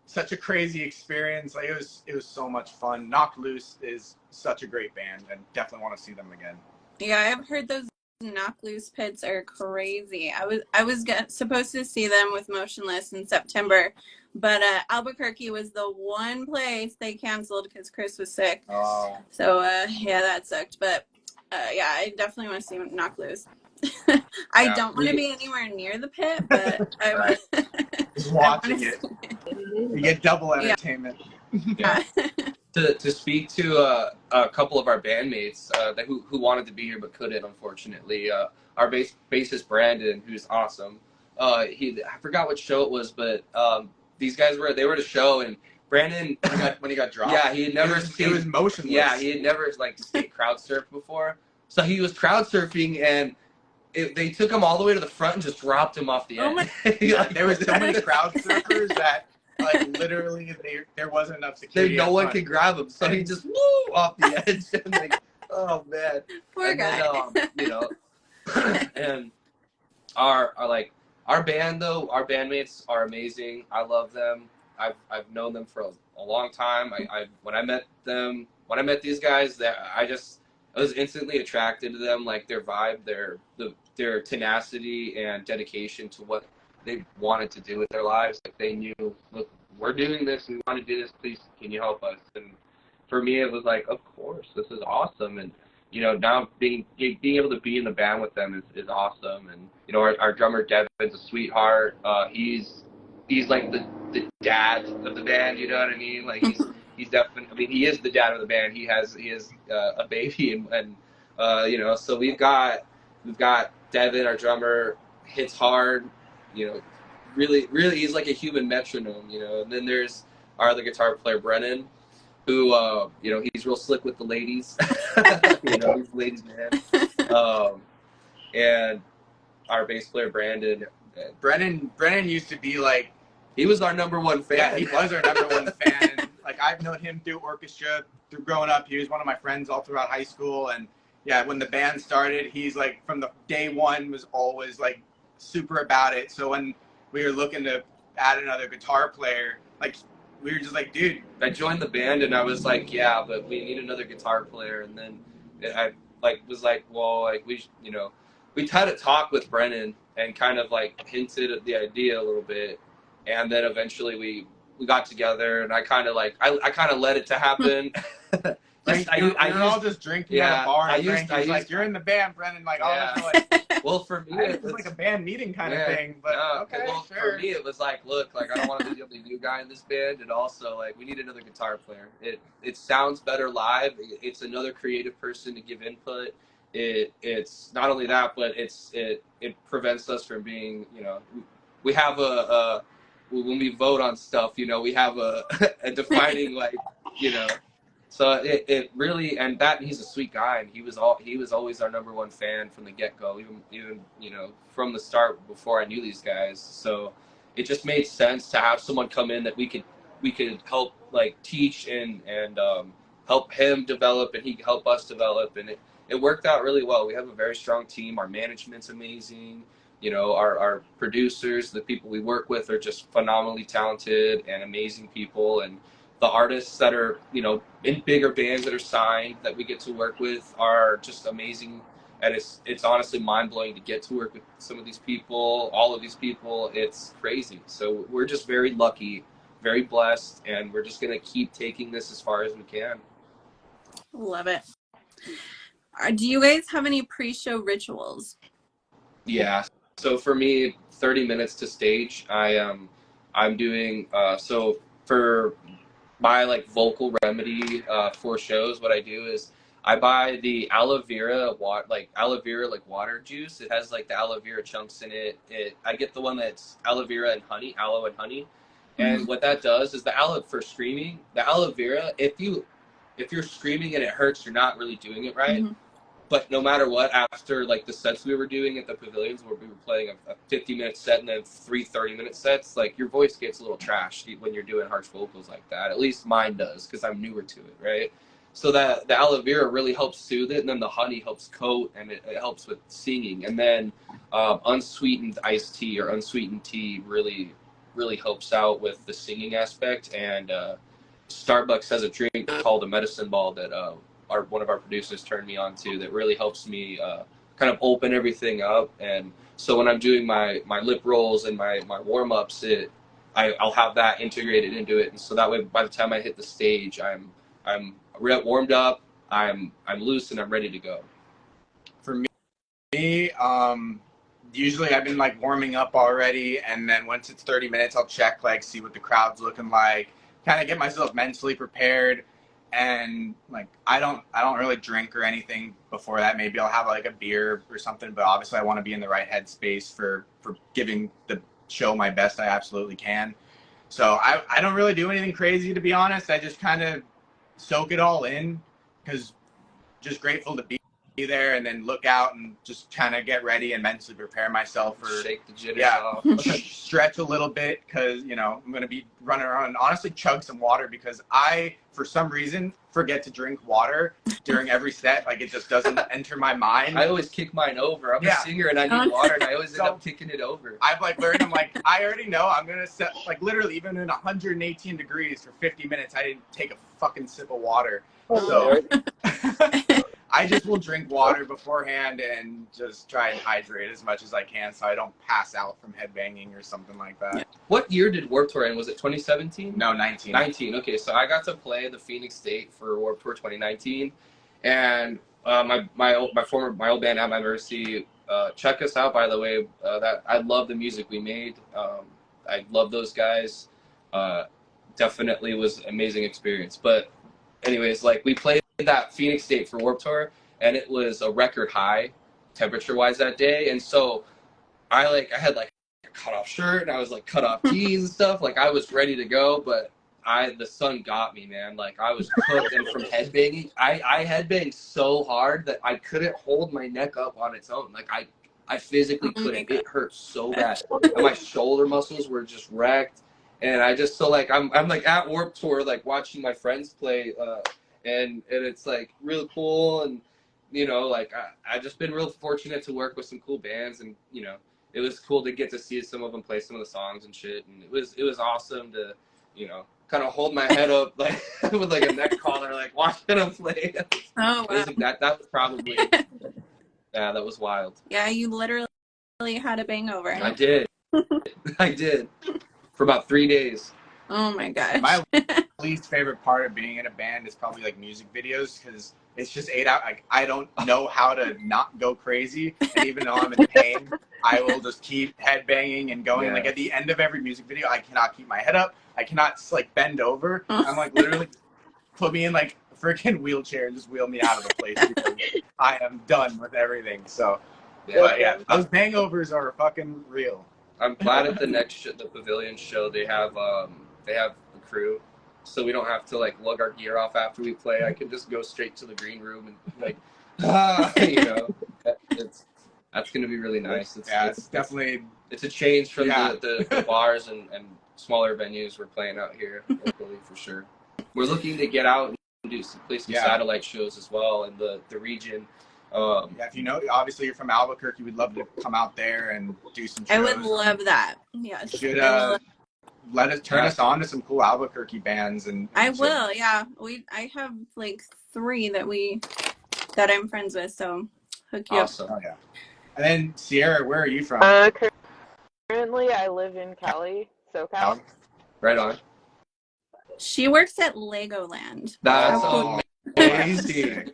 such a crazy experience. Like it was so much fun. Knocked Loose is such a great band, and definitely want to see them again. Yeah, I've heard those Knock Loose pits are crazy. I was supposed to see them with Motionless in September, but Albuquerque was the one place they canceled because Chris was sick. Oh. So yeah, that sucked. But yeah, I definitely want to see Knock Loose. I don't want to be anywhere near the pit, but I Just watching it. You get double entertainment. Yeah. To speak to a couple of our bandmates who wanted to be here but couldn't, unfortunately. Our bassist Brandon, who's awesome. I forgot what show it was, but these guys were at a show, and Brandon when he got dropped. Yeah, he had never it was Motionless. Yeah, he had never skate crowd surfed before, so he was crowd surfing, and they took him all the way to the front and just dropped him off the edge. There was so many crowd surfers that. Like literally, there wasn't enough security. No one could grab him, so he just woo off the edge. And like, oh man, poor guy. Then, and our band though, our bandmates are amazing. I love them. I've known them for a long time. When I met these guys, I was instantly attracted to them. Like their vibe, their tenacity and dedication to what they wanted to do with their lives. Like they knew, look, we're doing this, we want to do this, please can you help us? And for me it was like, of course, this is awesome. And now being able to be in the band with them is awesome. And our drummer Devin's a sweetheart. He's like the dad of the band, you know what I mean? Like he's definitely, I mean, he is the dad of the band. He has a baby, and so we've got Devin, our drummer, hits hard. Really, he's like a human metronome, And then there's our other guitar player, Brennan, who, he's real slick with the ladies. He's a ladies' man. And our bass player Brandon. Brennan used to be like, he was our #1 fan. Yeah, he was our #1 fan. And, like, I've known him through orchestra, through growing up. He was one of my friends all throughout high school. And yeah, when the band started, he's like, from the day one, was always like super about it. So when we were looking to add another guitar player, like, we were just like, dude. I joined the band and I was like, yeah, but we need another guitar player. And then I like was like, well, like we had a talk with Brennan and kind of like hinted at the idea a little bit. And then eventually we got together, and I kind of like I kind of let it to happen. I all just drinking at a bar. And I used like, you're in the band, Brennan. Like, well, for me, it was like a band meeting kind of thing. But okay, well, sure. For me, it was like, look, like I don't want to be the only new guy in this band, and also like we need another guitar player. It sounds better live. It's another creative person to give input. It's not only that, but it prevents us from being, we have when we vote on stuff, we have a defining like, so it really, and that he's a sweet guy, and he was always our #1 fan from the get-go, even from the start before I knew these guys. So it just made sense to have someone come in that we could help like teach and help him develop, and he could help us develop, and it worked out really well. We have a very strong team. Our management's amazing. Our producers, the people we work with, are just phenomenally talented and amazing people. And the artists that are, in bigger bands that are signed that we get to work with are just amazing. And it's honestly mind-blowing to get to work with some of these people, all of these people. It's crazy. So we're just very lucky, very blessed, and we're just going to keep taking this as far as we can. Love it. Do you guys have any pre-show rituals? Yeah. So for me, 30 minutes to stage. I'm doing so for my like vocal remedy for shows. What I do is I buy the aloe vera water juice. It has like the aloe vera chunks in it. I get the one that's aloe vera and honey, aloe and honey. And what that does is the aloe for screaming. The aloe vera, if you're screaming and it hurts, you're not really doing it right. Mm-hmm. But no matter what, after like the sets we were doing at the pavilions where we were playing a 50-minute set and then 3 30-minute sets, like your voice gets a little trashed when you're doing harsh vocals like that. At least mine does, because I'm newer to it, right? So that the aloe vera really helps soothe it, and then the honey helps coat, and it helps with singing. And then unsweetened iced tea or unsweetened tea really, really helps out with the singing aspect. And Starbucks has a drink called a medicine ball that one of our producers turned me on to that really helps me kind of open everything up. And so when I'm doing my lip rolls and my warm-ups, I'll have that integrated into it. And so that way, by the time I hit the stage, I'm warmed up, I'm loose, and I'm ready to go. For me, usually I've been like warming up already, and then once it's 30 minutes, I'll check, like, see what the crowd's looking like, kind of get myself mentally prepared. And like I don't really drink or anything before that. Maybe I'll have like a beer or something, but obviously I want to be in the right headspace for giving the show my best I absolutely can. So I don't really do anything crazy, to be honest. I just kind of soak it all in, because just grateful to be there, and then look out and just kind of get ready and mentally prepare myself for shake the jitters off. Stretch a little bit, because I'm going to be running around, and honestly chug some water, because I for some reason forget to drink water during every set. Like, it just doesn't enter my mind. I always kick mine over. I'm a singer and I need water, and I always end up kicking it over. I've like learned, I'm like, I already know I'm going to set, like, literally even in 118 degrees for 50 minutes I didn't take a fucking sip of water. So I just will drink water beforehand and just try and hydrate as much as I can, so I don't pass out from headbanging or something like that. What year did Warped Tour end? Was it 2017? No, 19. 19. Okay, so I got to play the Phoenix State for Warped Tour 2019, and my old band At My Mercy. Check us out, by the way. That I love the music we made. I love those guys. Definitely was an amazing experience. But anyways, like, we played that Phoenix State for Warped Tour, and it was a record high temperature-wise that day. And so I had like a cut-off shirt, and I was like cut off tees and stuff. Like, I was ready to go, but the sun got me, man. Like, I was cooked, and from headbanging, I headbanged so hard that I couldn't hold my neck up on its own. Like, I physically Oh my couldn't. God. It hurt so bad, and my shoulder muscles were just wrecked. And I just so like I'm like at Warped Tour, like watching my friends play, and it's like really cool. And you know, like I just been real fortunate to work with some cool bands, and you know, it was cool to get to see some of them play some of the songs and shit. And it was awesome to, you know, kind of hold my head up like with like a neck collar, like watching them play. Oh It was wow. like that was probably yeah, that was wild. Yeah, you literally had a bangover. I did. I did. For about 3 days. Oh my gosh. My least favorite part of being in a band is probably like music videos, because it's just 8 hours. Like, I don't know how to not go crazy, and even though I'm in pain, I will just keep headbanging and going. Yeah. Like at the end of every music video, I cannot keep my head up. I cannot like bend over. Oh. I'm like literally put me in like a freaking wheelchair and just wheel me out of the place because I am done with everything. So, but yeah, those hangovers are fucking real. I'm glad at the next the Pavilion show they have the crew, so we don't have to like lug our gear off after we play. I can just go straight to the green room and like, you know, that's gonna be really nice. It's definitely it's a change from Yeah. the bars and smaller venues we're playing out here locally for sure. We're looking to get out and play some Yeah. satellite shows as well in the region. yeah. If you know, obviously you're from Albuquerque, we'd love to come out there and do some shows. I would love that. Yes. Should I will. let us turn us on to some cool Albuquerque bands and I so- will, yeah. I have like 3 that I'm friends with, so hook you Awesome. Oh yeah. And then Sierra, where are you from? Currently, I live in Cali, SoCal. Right on. up. She works at Legoland. That's Oh, amazing.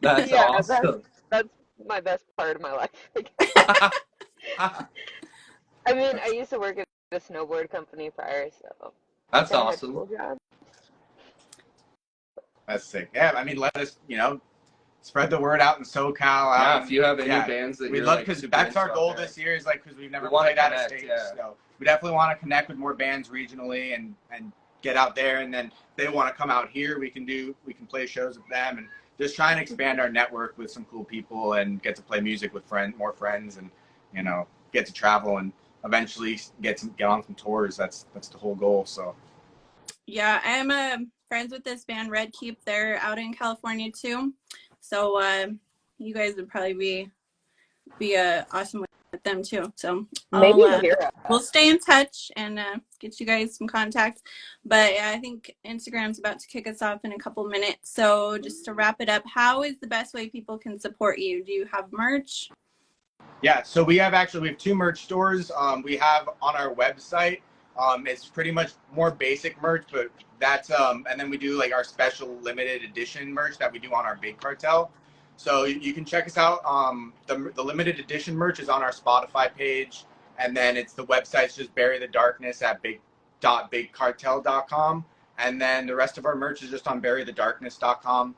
That's Yeah, awesome. That's my best part of my life. I guess. I mean, I used to work at a snowboard company prior, so That's I had awesome. cool jobs. That's sick. Yeah, I mean, let us, spread the word out in SoCal. Yeah, if you have any yeah, bands that we'd you're love, like, because super that's our into goal out there. this year, is like, because we've never We wanna played out of connect, state. yeah. So we definitely want to connect with more bands regionally and get out there. And then if they want to come out here, we can play shows with them and just try and expand our network with some cool people and get to play music with more friends, and get to travel and eventually get on some tours. That's the whole goal. So Yeah, I'm friends with this band Red Keep. They're out in California too. So you guys would probably be awesome with them too. So Maybe here. we'll stay in touch and get you guys some contacts. But yeah, I think Instagram's about to kick us off in a couple minutes. So just to wrap it up, how is the best way people can support you? Do you have merch? yeah, so we have 2 merch stores. We have on our website. It's pretty much more basic merch, but that's and then we do like our special limited edition merch that we do on our Big Cartel. So you can check us out. The limited edition merch is on our Spotify page, and then the website's just Bury the Darkness at big.bigcartel.com, and then the rest of our merch is just on burythedarkness.com.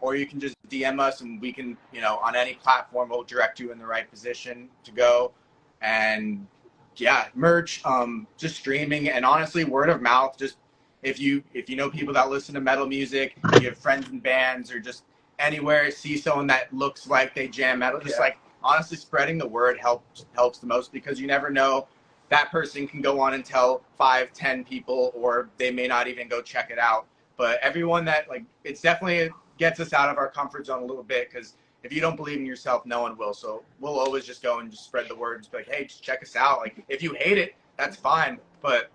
Or you can just DM us, and we can, on any platform, we'll direct you in the right position to go. And yeah, merch, just streaming, and honestly, word of mouth. Just if you know people that listen to metal music, you have friends in bands, or just anywhere see someone that looks like they jam metal, just like honestly spreading the word helps the most, because you never know, that person can go on and tell 5-10 people, or they may not even go check it out. But everyone that it's definitely gets us out of our comfort zone a little bit, because if you don't believe in yourself, no one will. So we'll always just go and just spread the word, just be like, hey, just check us out. Like, if you hate it, that's fine, but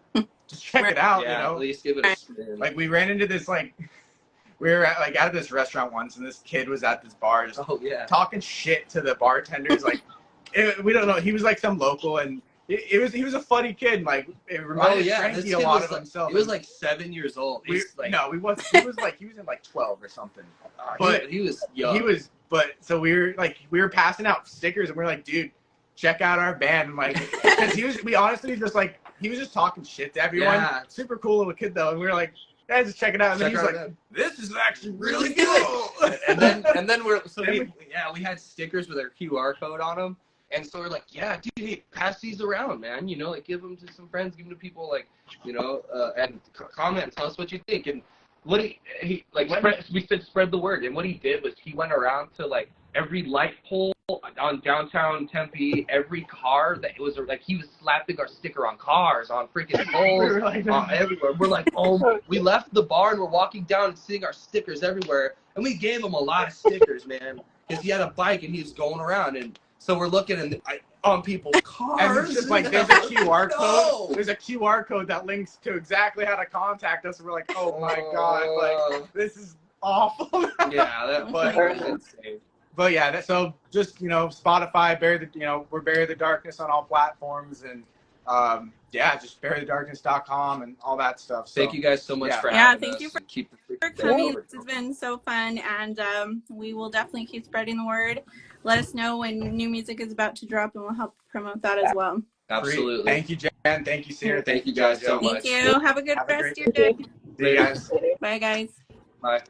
just check it out. Yeah, at least give it a spin. Like, we ran into this we were at this restaurant once, and this kid was at this bar just talking shit to the bartenders. We don't know. He was like some local, and he was a funny kid. Like, it reminded Frankie a lot of himself. He was like 7 years old. He was in like 12 or something. But he was young. So we were passing out stickers, and we are like, dude, check out our band. And because he was just talking shit to everyone. Yeah. Super cool little kid though, and we were like, guys, just check it out. And then he was like, this is actually really good. and then we had stickers with our QR code on them. And so we're like, yeah, dude, hey, pass these around, man. Give them to some friends, give them to people, and comment, tell us what you think. And what we said spread the word. And what he did was he went around to every light pole on downtown Tempe, every car that it was like he was slapping our sticker on cars, on freaking poles, everywhere. We're like, oh, we left the bar and we're walking down and seeing our stickers everywhere, and we gave him a lot of stickers, man, because he had a bike and he was going around, and so we're looking on people's cars. And it's just like there's a QR code. There's a QR code that links to exactly how to contact us. And we're like, oh my god, like this is awful. Yeah, that was insane. But yeah, so just Spotify, we're Bury the Darkness on all platforms, and just burythedarkness.com and all that stuff. So, thank you guys so much for Yeah, having thank us. you for Keep coming. This has been so fun, and we will definitely keep spreading the word. Let us know when new music is about to drop, and we'll help promote that as well. Absolutely. Thank you, Jen. Thank you, Sarah. Thank you guys so much. Thank you. Have a good rest of your day. See you guys. Bye, guys. Bye.